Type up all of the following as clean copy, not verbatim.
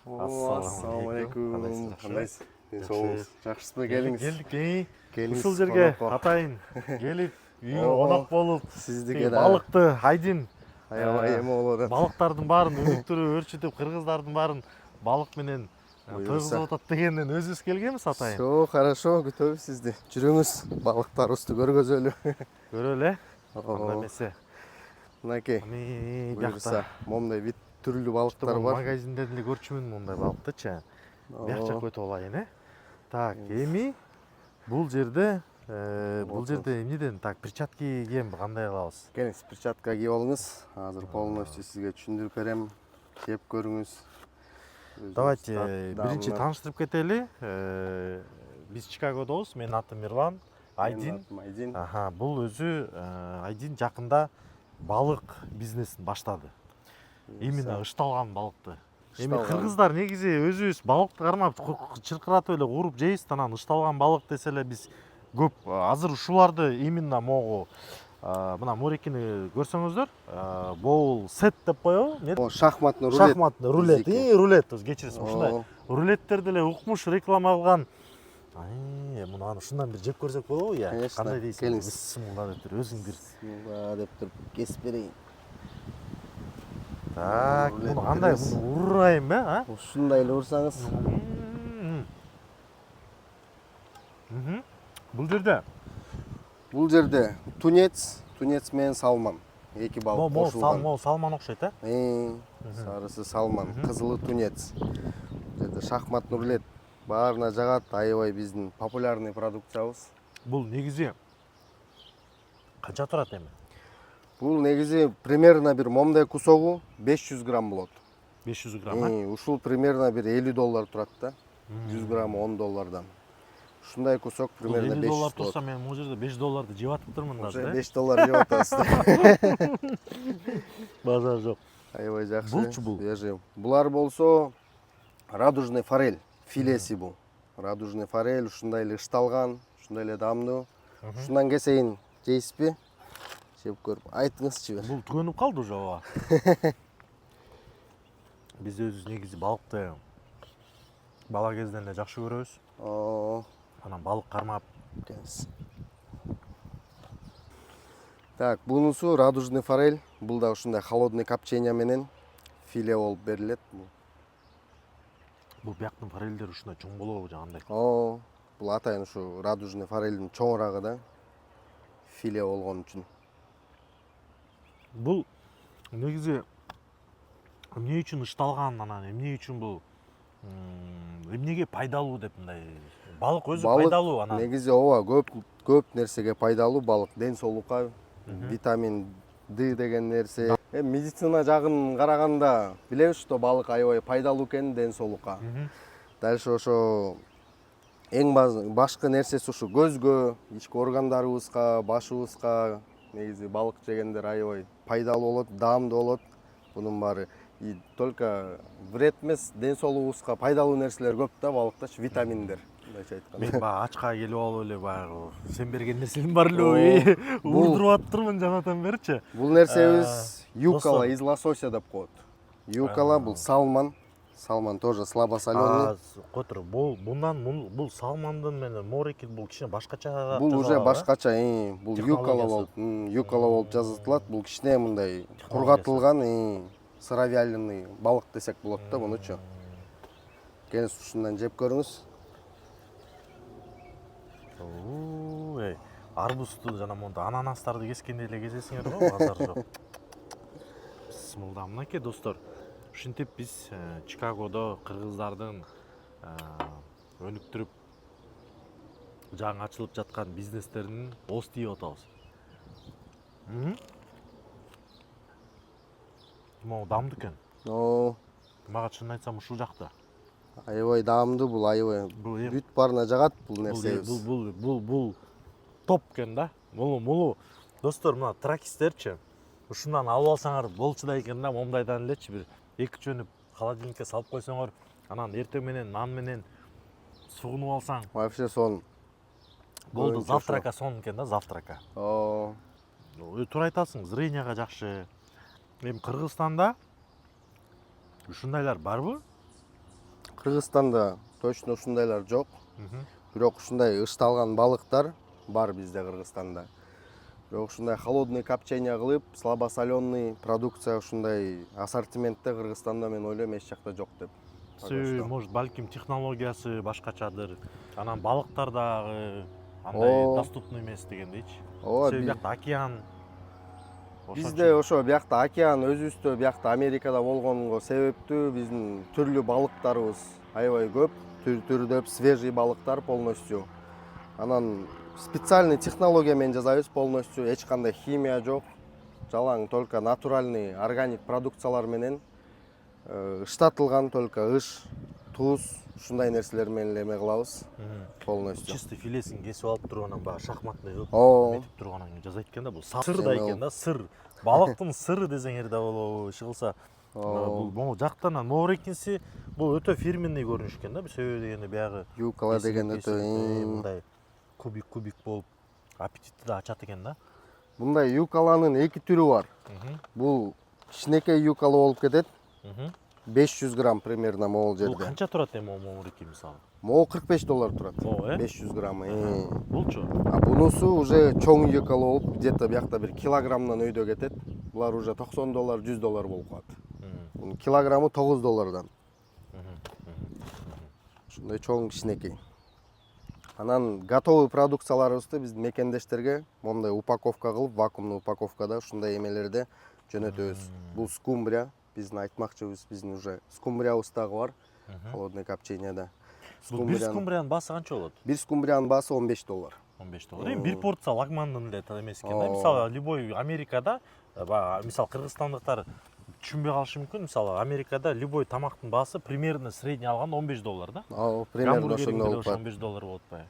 Assalamu alaikum. Кандайсыз? Денсаулығыңыз жақсысыз ба? Келіңіз. Келдік. Ушул жерге атайын келип, үйүңө конок болуп, сиздике балыкты айдин аябай эме болуп атат. Балыктардын баарын өнүктүрүп, өрчүтүп, кыргыздардын баарын балык менен тойгузуп атат дегенден өзүбүз келгенбиз атайын. Всё, хорошо, күтөбүз сизди. Жүрүңүз, балыктарыбызды көргөзөлү. Көрөлү э? Кандай эмесе. Мынакей. Буюрса, момундай вид түрлүү балыктар бар. Магазинден эле көрчүмүн мындай балыктычы. Бияк жакка өтүп алайын э. Так, эми бул жерде эмнеден так перчатки кийем кандай кылабыз? Келиңиз, перчатка кийип алыңыз. Азыр полностью сизге түшүндүрүп берем. Кеп көрүңүз. Давайте биринчи тааныштырып кетели. Биз Чикагодобуз. Менин атым Мирлан. Айдин. Аха, бул өзү Айдин жакында балык бизнесин баштады. Именно ышталган балыкты. Эми кыргыздар негизи өзүбүз балыкты кармап чыркыратып эле кууруп жейбиз, анан ышталган балык десе эле биз көп. Азыр ушуларды именно могу мына мурекини көрсөңүздөр, боул сет деп коебу. Шахматный рулет. Шахматный рулет. Рулет, кечиресиз, ушундай рулеттерди эле укмуш реклама кылган. Муну ушундан бир жеп көрсөк болобу? Кандай дейсиң? Бисмилла деп туруп, өзүң бир бисмилла деп туруп кесип берейин. Так, муну кандай? Муну урайынбы, а? Ушундай эле урсаңыз. Бул жерде тунец менен салман. Эки балык кошулган. Могу салман окшойт, э? Сарысы салман, кызылы тунец. Бул жерде шахматный рулет. Баарына жагат, аябай биздин популярный продукциябыз. Бул негизи канча турат эми? Бул негизи примерно бир момундай кусогу 500 грамм болот. 500 грамм, а? Ушул примерно бир 50 доллар турат да. 100 грамм 10 доллардан. Ушундай кусок примерно 500 доллар турса, мен бул жерде 5 долларды жеп атып турмун да. 5 доллар жеп атасыз. Базар жок. Аябай жакшы. Булчу бул. Булар болсо радужный форель филеси бул. Радужный форель ушундай эле ышталган, ушундай эле даамдуу. Ушундан кесейин жейсизби? Жеп көрүп айтыңызчы. Бул түгөнүп калды уже ооба. Биз өзүбүз негизи балыкты бала кезден эле жакшы көрөбүз. Анан балык кармап келиңиз. Так, бунусу радужный форель. Бул да ушундай холодный копчение менен филе болуп берилет. Бул бияктын форельдери ушундай чоң болобу жагандай? Бул атайын ушу радужный форельдин чоңурагы да филе болгон үчүн. Бул негизи эмне үчүн ышталган, анан эмне үчүн бул эмнеге пайдалуу деп мындай? Балык өзү пайдалуу анан. Негизи ооба, көп нерсеге пайдалуу балык. Ден соолукка, витамин D деген нерсе. Медицина жагын караганда билебиз, что балык аябай пайдалуу экенин ден соолукка. Дальше ошо эң башкы нерсеси ушу көзгө, ички органдарыбызга, башыбызга негизи балык жегендер аябай пайдалуу болот, даамдуу болот. Бунун баары только вред эмес, ден соолугубузга пайдалуу нерселер көп да балыктачы, витаминдер. Мен баягы ачка келип алып эле баягы сен берген нерсем бар эле, урдуруп аттырмын жанатан берчи. Бул нерсебиз юкала из лосося деп коет. Юкала бул салман. Салман тоже слабосолённый. Котур, бул салмандын менен мореки бул кичине башкача. Бул уже башкача, бул юкала болуп жазылат. Бул кичине мындай кургатылган, сыровяленый балык десек болот да мунучу. Келиңиз ушундан жеп көрүңүз. Арбузду жана монда ананастарды кескенде эле кезесиңер го, базар жок. Бисмилла. Мынакей достор, ушинтип биз Чикагодо кыргыздардын өнүктүрүп жаңы ачылып жаткан бизнестеринин ост ийип атабыз. Могу даамдуу экен. Мага чынын айтсам ушул жакта. Аябай даамдуу бул, аябай бүт баарына жагат бул нерсебиз. Бул топ экен да. Мулу достор, мына тракистерчи. Ушундан алып алсаңар болчудай экен да, момундайдан элечи бир 2 жөнүп холодильникке салып койсоңор, анан эртең менен нан менен сугунуп алсаң. Вообще сон. Болду, завтрака сон экен да, завтрака. Туура айтасың, зренияга жакшы. Эми Кыргызстанда ушундайлар барбы? Кыргызстанда точно ушундайлар жок. Бирок ушундай ышталган балыктар бар бизде Кыргызстанда. Бирок ушундай холодный копчение кылып, слабосоленый продукция ушундай ассортиментте Кыргызстанда мен ойлойм эч жакта жок деп. Себеби, может, балким технологиясы башкачадыр. Анан балыктар дагы андай доступный эмес дегендейчи. Ооба, Себеби биякта океан. бизде ошо биякта океан, өзүбүздө биякта Америкада болгонго себептүү биздин түрлүү балыктарыбыз аябай көп, түрдөп свежий балыктар полностью. Анан специальный технология менен жасайбыз полностью, эч кандай химия жок. Жалаң только натуральный органик продукциялар менен ыштатылган только ыш, туз, ушундай нерселер менен эме кылабыз полностью. Чистый филесин кесип алып туруп анан баягы шахматный кылып Ооба. тургандан кийин жасайт экен да, бул сыр да экен да, сыр. Балыктын сыры десеңер да болобу, иши кылса. Бул могу жактан могу экинчиси бул өтө фирменный көрүнүш экен да, себеби дегенде баягы Юкала деген өтө мындай кубик болуп аппетитти да ачат экен да. Мындай юкаланын эки түрү бар. Бул кичинекей юкала болуп кетет. 500 грамм примерно могул Бул жерде. канча турат эми момурики мисалы? Могу $45 турат. 500 грамм. Булчу? А бунусу уже чоң юкала болуп, где-то биякта бир килограммдан өйдө кетет. Булар уже $90, $100 болуп калат. Бунун килограммы $9. Ушундай чоң кичинекей. Анан готовый продукцияларыбызды биздин мекендештерге мондай упаковка кылып, вакуумный упаковкада ушундай эмелерде жөнөтөбүз. Бул скумбрия, биздин айтмакчыбыз, биздин уже скумбриябыз дагы бар. Холодный копченияда. Бул бир скумбриянын баасы канча болот? Бир скумбриянын баасы $15. $15. Эми бир порция лагмандын эле эмес экен да. Мисалы любой Америкада, мисалы кыргызстандыктар түшүнбөй калышы мүмкүн. Мисалы Америкада любой тамактын баасы примерно средний алганда $15 да. Примерно ошондой болуп калат. $15 болот атпайбы?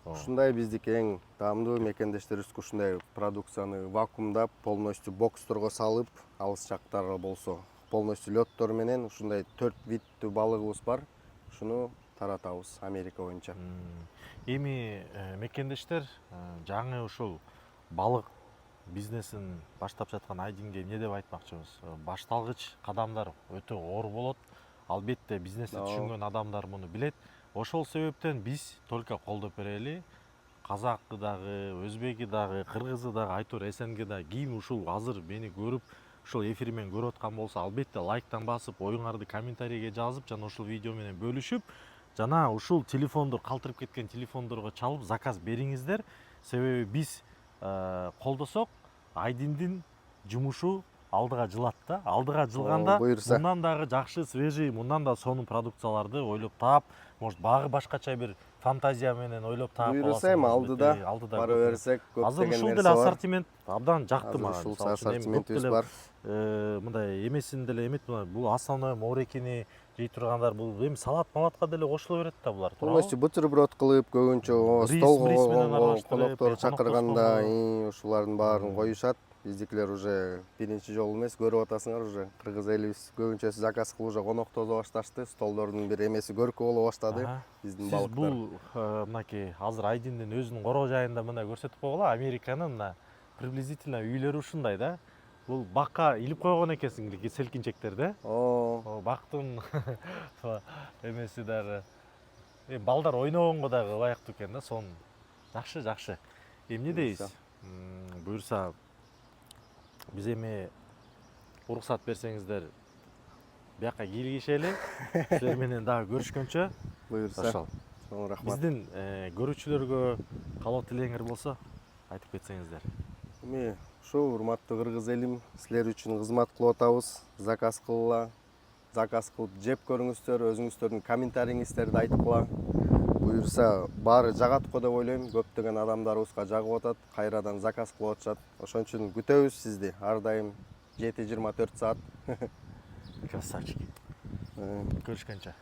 Ушундай биздики эң даамдуу мекендештерибизге ушундай продукцияны вакуумдап, полностью боксторго салып, алыс жактар болсо, полностью лёттор менен ушундай 4 видтүү балыгыбыз бар. Ушуну таратабыз Америка боюнча. Эми мекендештер жаңы ушул балык бизнесин баштап жаткан Айдинге эмне деп айтмакчыбыз? Башталгыч кадамдар өтө оор болот. Албетте бизнести түшүнгөн адамдар муну билет. Ошол себептен биз только колдоп берели. Казакы дагы, өзбеги дагы, кыргызы дагы, айтор СНГ да ким ушул азыр мени көрүп, ушул эфир менен көрүп аткан болсо, албетте лайктан басып, оюңарды комментарийге жазып, жана ушул видео менен бөлүшүп, жана ушул телефондор, калтырып кеткен телефондорго чалып заказ бериңиздер. Себеби биз колдосок, Айдиндин жумушу алдыга жылат да. Алдыга жылганда мындан дагы жакшы, свежий, мындан да сонун продукцияларды ойлоп таап, может багы башкача бир фантазия менен ойлоп таап буйруса эми алдыда бара берсек көп азыр деген ушул нерсе деле бар. ассортимент абдан жакты мага. Ушул ассортиментибиз бар. Мындай эмесин деле эмет, бул основной моорекини жей тургандар, бул эми салат малатка деле кошуло берет да булар. Полностью бутерброд кылып, көбүнчө столго конокторду чакырганда ушулардын баарын коюшат. Биздикилер уже биринчи жолу эмес, көрүп атасыңар, уже кыргыз элибиз көбүнчөсү заказ кылып уже коноктозо башташты. Столдордун бир эмеси көркү боло баштады биздин балыктар. Бул мынакей азыр Айдиндин өзүнүн короо жайында мына көрсөтүп койгула, Американын мына приблизительно үйлөрү ушундай да. Бул бакка илип койгон экенсиң селкинчектерди. Бактын эмеси дагы балдар ойногонго дагы ылайыктуу экен да, сон жакшы. Эмне дейсиз? Буюрса биз эми уруксат берсеңиздер бияка кийлигишели. Силер менен дагы көрүшкөнчө. Буюрса. Ошол. Чоң рахмат. Биздин көрүүчүлөргө калоо тилегиңер болсо айтып кетсеңиздер. Эми ушу урматтуу кыргыз элим, силер үчүн кызмат кылып атабыз. Заказ кылгыла. Заказ кылып жеп көрүңүздөр, өзүңүздөрдүн комментарийиңиздерди айткыла. Буюрса баары жагат го деп ойлойм. Көптөгөн адамдарыбызга жагып атат, кайрадан заказ кылып атышат. Ошон үчүн күтөбүз сизди ар дайым 7-24 саат. Красавчики. Көрүшкөнчө.